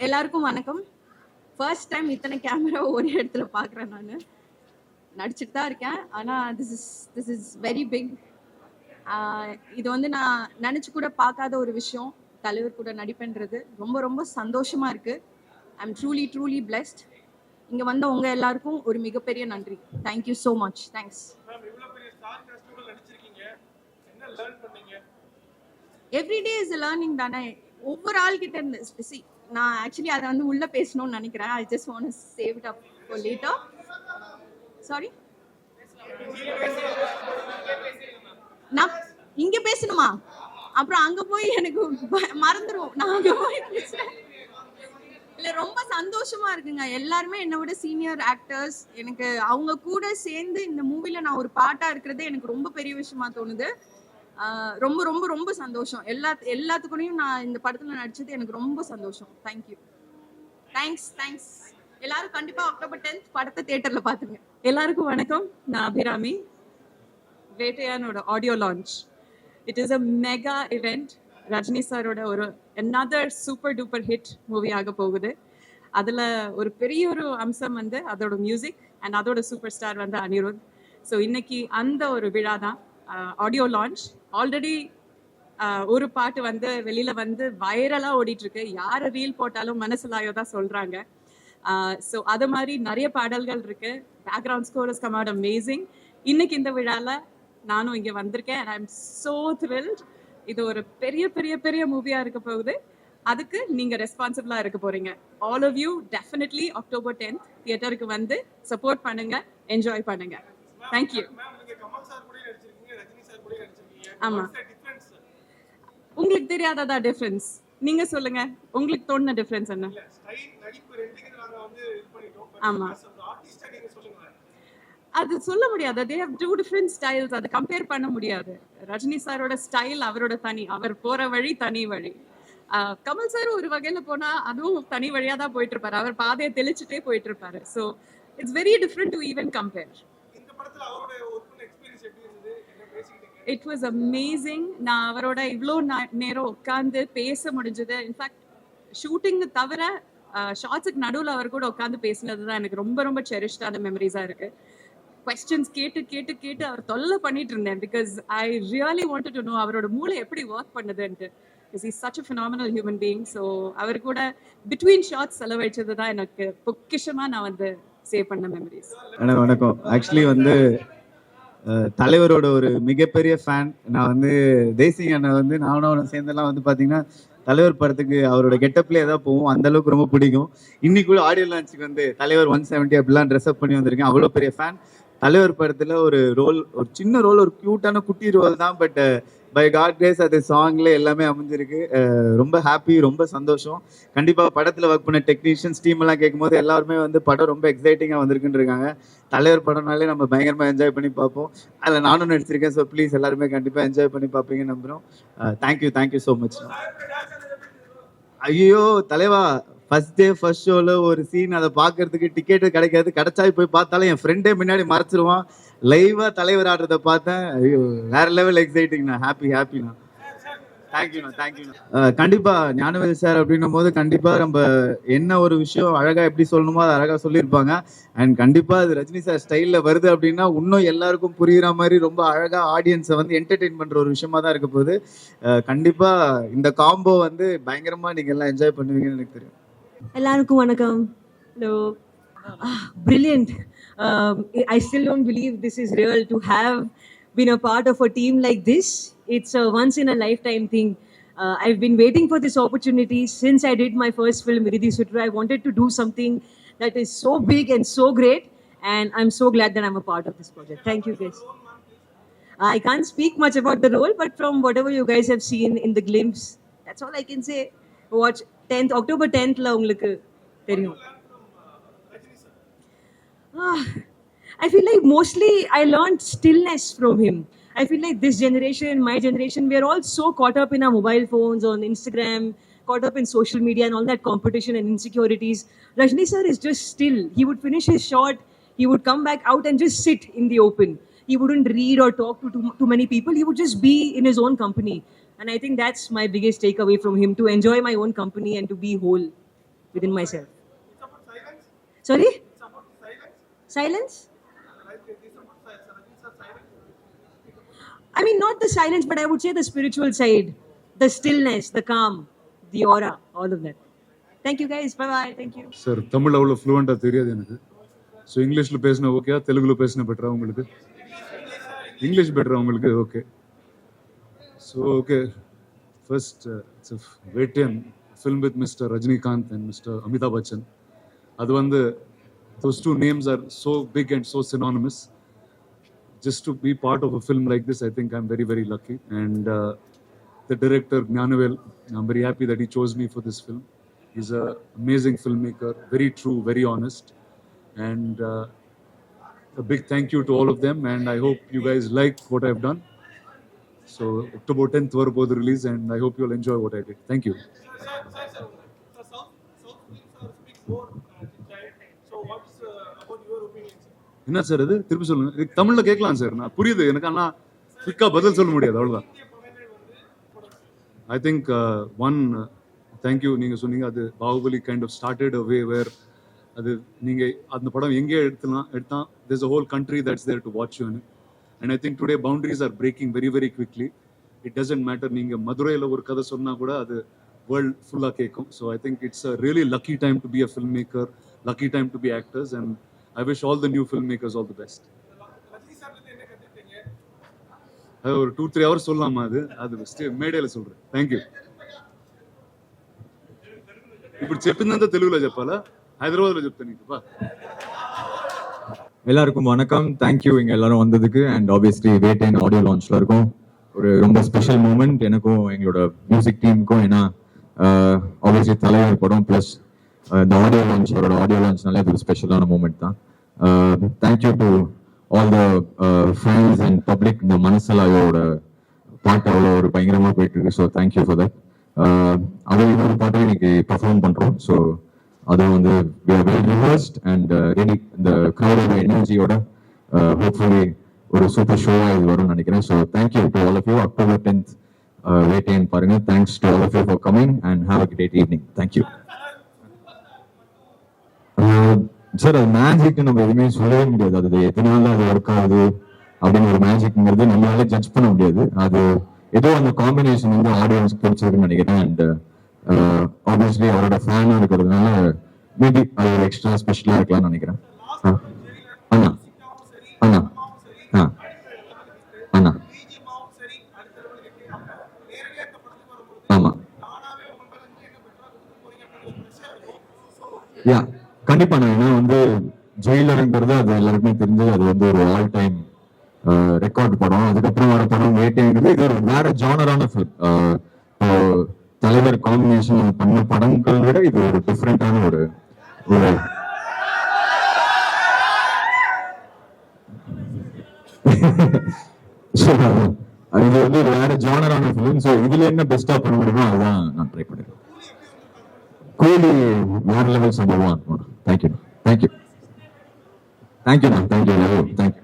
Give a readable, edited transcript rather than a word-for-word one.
எல்லாருக்கும் வணக்கம். First time இத்தனை கேமரா ஒரே இடத்துல பார்க்குறேன். நான் நடிச்சுட்டு தான் இருக்கேன். ஆனால் திஸ் இஸ் வெரி பிக். இது வந்து நான் நினச்சி கூட பார்க்காத ஒரு விஷயம். தலைவர் கூட நடிப்புன்றது ரொம்ப ரொம்ப சந்தோஷமாக இருக்குது. I am truly blessed. இங்கே வந்த உங்கள் எல்லாருக்கும் ஒரு மிகப்பெரிய நன்றி. Thank you so much. Thanks. Everyday is learning தானே. ஒவ்வொரு ஆள்கிட்ட இருந்து நான் ஆக்சுவலி அதை வந்து உள்ள பேசணும்னு நினைக்கிறேன். I just want to save it up for later. Sorry, நான் இங்க பேசணுமா? அப்புறம் அங்க போய் எனக்கு மறந்துடும். நான் அங்க போய் பேசுறேன். இல்ல, ரொம்ப சந்தோஷமா இருக்குங்க. எல்லாருமே என்னை விட சீனியர் ஆக்டர்ஸ். எனக்கு அவங்க கூட சேர்ந்து இந்த மூவில நான் ஒரு பார்ட்டா இருக்கிறதே எனக்கு ரொம்ப பெரிய விஷயமா தோணுது. ரொம்ப ரொம்ப ரொம்ப சந்தோஷம். எல்லாத்துக்கூடயும் நான் இந்த படத்துல நடிச்சது எனக்கு ரொம்ப சந்தோஷம். தேங்க்யூ. தேங்க்ஸ். எல்லாரும் கண்டிப்பா அக்டோபர் 10th படத்தை தியேட்டர்ல பாத்துங்க. எல்லாருக்கும் வணக்கம். நான் அபிராமி. வேட்டையானோட audio launch. It is a mega event. Rajini சாரோட ஒரு another super duper hit movie ஆக போகுது. அதுல ஒரு பெரிய ஒரு அம்சம் வந்து அதோட மியூசிக் அண்ட் அதோட சூப்பர் ஸ்டார் வந்து அனிருத். ஸோ இன்னைக்கு அந்த ஒரு விழா தான் ஆடியோ லான்ச். ஆல்ரெடி ஒரு பாட்டு வந்து வெளியில வந்து வைரலா ஓடிட்டு இருக்கு. யாரை ரீல் போட்டாலும் மனசுலாயோ தான் சொல்றாங்க. ஸோ அது மாதிரி நிறைய பாடல்கள் இருக்கு. Background score is come out amazing. இன்னைக்கு இந்த விழால நானும் இங்க வந்திருக்கேன். And I am so thrilled. இது ஒரு பெரிய பெரிய பெரிய மூவியா இருக்க போகுது. அதுக்கு நீங்க ரெஸ்பான்சிபிளா இருக்க போறீங்க. All of you definitely October 10th தியேட்டருக்கு வந்து சப்போர்ட் பண்ணுங்க, என்ஜாய் பண்ணுங்க. தேங்க்யூ. ஆமா, உங்களுக்கு தெரியாததா டிஃபரன்ஸ்? நீங்க சொல்லுங்க, உங்களுக்கு தோணுன டிஃபரன்ஸ் என்ன? ஆமா, அது சொல்ல முடியாது. they have two different styles. அதை கம்பேர் பண்ண முடியாது. ரஜினி சாரோட ஸ்டைல் அவரோட தனி, அவர் போற வழி தனி வழி. கமல் சார் ஒரு வகையில போனா அதுவும் தனி வழியா தான் போயிட்டு இருப்பாரு. அவர் பாதையை தெளிச்சுட்டே போயிட்டு இருப்பாரு. So it's very different to even compare. It was amazing. நான் அவரோட இவ்வளோ நேரம் உட்காந்து பேச முடிஞ்சது. இன்ஃபேக்ட் ஷூட்டிங் தவிர ஷார்ட்ஸுக்கு நடுவில் அவர் கூட உட்காந்து பேசினது தான் எனக்கு ரொம்ப ரொம்ப செரிஷ்டான மெமரிஸாக இருக்கு. கொஸ்டின்ஸ் கேட்டு அவர் தொல்லை பண்ணிட்டு இருந்தேன். Because I really wanted to know அவரோட மூளை எப்படி ஒர்க் பண்ணுதுன்ட்டு. Because is such a phenomenal human being. So அவர் கூட பிட்வீன் ஷார்ட்ஸ் செலவழிச்சது தான் எனக்கு பொக்கிஷமாக நான் வந்து சேவ் பண்ண மெமரிஸ். வணக்கம். ஆக்சுவலி வந்து தலைவரோட ஒரு மிகப்பெரிய ஃபேன். நான் வந்து தேசிங் அண்ணன் வந்து நானும் சேர்ந்தெல்லாம் வந்து பார்த்தீங்கன்னா தலைவர் படத்துக்கு அவரோட கெட்டப்ல ஏதாவது போவோம். அந்த அளவுக்கு ரொம்ப பிடிக்கும். இன்னைக்கு கூட ஆடியோ லான்ச்சுக்கு வந்து தலைவர் 170 அப்படிலாம் ட்ரெஸ் அப் பண்ணி வந்திருக்கேன். அவ்வளோ பெரிய ஃபேன். தலைவர் படத்துல ஒரு சின்ன ரோல், ஒரு கியூட்டான குட்டி ரோல் தான். பட் பை காட் கிரேஸ் அது சாங்ல எல்லாமே அமைஞ்சிருக்கு. ரொம்ப ஹாப்பி, ரொம்ப சந்தோஷம். கண்டிப்பா படத்துல ஒர்க் பண்ண டெக்னீஷியன்ஸ் டீம் எல்லாம் கேட்கும்போது எல்லாருமே வந்து படம் ரொம்ப எக்ஸைட்டிங்கா வந்திருக்குன்னு இருக்காங்க. தலைவர் படம்னாலே நம்ம பயங்கரமா என்ஜாய் பண்ணி பார்ப்போம். அதில் நானும் நடிச்சிருக்கேன். ஸோ ப்ளீஸ் எல்லாருமே கண்டிப்பா என்ஜாய் பண்ணி பார்ப்பீங்கன்னு நம்புறோம். Thank you so much. ஐயோ தலைவா, ஃபர்ஸ்ட் டே ஃபர்ஸ்ட் ஷோல ஒரு சீன், அதை பார்க்கறதுக்கு டிக்கெட்டு கிடைக்காது. கிடைச்சா போய் பார்த்தாலும் என் ஃப்ரெண்டே முன்னாடி மறைச்சிருவான். லைவா தலைவர் ஆடுறத பார்த்தேன். ஐயோ, வேற லெவல் எக்ஸைட்டிங்ண்ணா. ஹாப்பிண்ணா. தேங்க்யூண்ணா. கண்டிப்பா ஞானவேல் சார் அப்படின்னும் போது கண்டிப்பா நம்ம என்ன ஒரு விஷயம் அழகா எப்படி சொல்லணுமோ அதை அழகா சொல்லியிருப்பாங்க. அண்ட் கண்டிப்பா அது ரஜினி சார் ஸ்டைல்ல வருது அப்படின்னா இன்னும் எல்லாருக்கும் புரியுற மாதிரி ரொம்ப அழகா ஆடியன்ஸை வந்து என்டர்டெயின் பண்ற ஒரு விஷயமா தான் இருக்க போகுது. கண்டிப்பா இந்த காம்போ வந்து பயங்கரமா நீங்க எல்லாம் என்ஜாய் பண்ணுவீங்கன்னு எனக்கு தெரியும். எல்லாருக்கும் வணக்கம். Hello. Brilliant. I still don't believe this is real to have been a part of a team like this. It's a once in a lifetime thing. I've been waiting for this opportunity since I did my first film, Iridhi Sutra. I wanted to do something that is so big and so great, and I'm so glad that I'm a part of this project. Thank you guys. I can't speak much about the role, but from whatever you guys have seen in the glimpse, that's all I can say. Watch October 10th la ungalku theriyum. I feel like mostly I learned stillness from him. I feel like this generation, my generation, we are all so caught up in our mobile phones, on Instagram, caught up in social media and all that competition and insecurities. Rajni sir is just still. He would finish his shot, he would come back out and just sit in the open. He wouldn't read or talk to too many people. He would just be in his own company. And I think that's my biggest takeaway from him, to enjoy my own company and to be whole. within myself. Sorry? Silence? I mean, not the silence, but I would say the spiritual side, the stillness, the calm, the aura, all of that. Thank you guys. Bye bye. Thank you. Sir Tamil அவ்வளோ ஃப்ளூவெண்ட்டாக தெரியாது எனக்கு. So இங்கிலீஷில் பேசினா okay, தெலுங்குல பேசினா பெட்டரா உங்களுக்கு? English பெட்டரா உங்களுக்கு? Okay. So okay, first it's Vettaiyan film with mister Rajinikanth and mister Amitabh Bachchan. அது வந்து those two names are so big and so synonymous. Just to be part of a film like this, I think I'm very, very lucky. And the director, Gnanavel, I'm very happy that he chose me for this film. He's an amazing filmmaker, very true, very honest. And a big thank you to all of them. And I hope you guys like what I've done. So October 10th, Varapod release, and I hope you'll enjoy what I did. Thank you. என்ன sir இது? திருப்பி சொல்லுங்க. இது தமிழ்ல கேட்கலாம் sir, நான் புரியுது எனக்கு, ஆனா குயிக்கா பதில் சொல்ல முடியாது, அவ்வளவுதான். ஐ திங்க் ஒன் தேங்க்யூ, நீங்க சொன்னீங்க அது Baahubali kind of started a way where அது நீங்க அந்த படம் எங்கே எடுத்தா there's a whole country that's there to watch you in it. And I think today boundaries are breaking very, very quickly. It doesn't matter நீங்க மதுரையில ஒரு கதை சொன்னா கூட அது வேர்ல்ட் ஃபுல்லா கேட்கும். So I think it's a really lucky time to be a filmmaker, lucky time to be actors, and I wish all the new filmmakers all the best. அது ஒரு 2-3 hours சொல்லலாமா? அது பெஸ்ட் మేడేல சொல்றேன். Thank you. ఇప్పుడు చెప్పిందంతా తెలుగులో చెప్పాలా, హైదరాబాద్లో చెప్తా నీకు బా. எல்லாருக்கும் வணக்கம். தேங்க்யூ இங்கே எல்லாரும் வந்ததுக்கு. அண்ட் ஆப்வியஸ்லி வேட்டையன் ஆடியோ லான்ச்ல இருக்கும் ஒரு ரொம்ப ஸ்பெஷல் மூமெண்ட் எனக்கும் எங்களோட மியூசிக் டீமுக்கும். ஏன்னா ஆப்வியஸ்லி தலைவர் படம் ப்ளஸ் இந்த ஆடியோ லான்ச், அவரோட ஆடியோ லான்ச்னாலே அது ஒரு ஸ்பெஷலான மூமெண்ட் தான். Thank you to all the fans and public. இந்த மனசலாயோட பாட்டு அவ்வளோ ஒரு பயங்கரமாக போயிட்டு இருக்கு. So thank you for that. அதை இன்னொரு பாட்டையும் இன்னைக்கு பர்ஃபார்ம் பண்ணுறோம். ஸோ அதுவும் வந்து வெல் ரிவர்ஸ்ட் அண்ட் ரெடி. இந்த க்ரௌடோட எனர்ஜியோட ஹோப்ஃபுல்லி ஒரு சூப்பர் ஷோவாக இது வரும்னு நினைக்கிறேன். So thank you to all of you. October 10th Vettaiyan பாருங்க. Thanks to all of you for coming and have a great evening. Thank you. Sir, அது மேஜிக் நம்ம எதுவுமே சொல்லவே முடியாது. அது எத்தனால அது ஒர்க் ஆகுது அப்படின்னு ஒரு மேஜிக்ங்கிறது நம்மளால ஜட்ஜ் பண்ண முடியாது. அது ஏதோ அந்த காம்பினேஷன் வந்து ஆடியன்ஸ் பிடிச்சிருக்குன்னு நினைக்கிறேன். அண்ட் ஆப்வியஸ்லி அவரோட ஃபேனா இருக்கிறதுனால மேபி அது ஒரு எக்ஸ்ட்ரா ஸ்பெஷலா இருக்கலாம்னு நினைக்கிறேன். அண்ணா அண்ணா ஆ அண்ணா ஆமா யா கண்டிப்பா. நான் ஏன்னா வந்து ஜெயிலருங்கிறது அது எல்லாருக்குமே தெரிஞ்சது. அது வந்து ஒரு ஆல் டைம் ரெக்கார்ட் படம். அதுக்கப்புறம் வர படம் வேட்டைங்கிறது இது ஒரு வேற ஜானரான ஃபிலிம். தலைவர் காம்பினேஷன் பண்ண படங்கள் விட இது ஒரு டிஃப்ரெண்டான ஒரு இது வந்து வேற ஜானரான ஃபிலிம். ஸோ இதுல என்ன பெஸ்டா பண்ண முடியுமோ அதுதான் நான் ட்ரை பண்ணுறேன். கூலி வேற லெவல் சம்பவம். Thank you thank you thank you ma'am. Thank you thank you.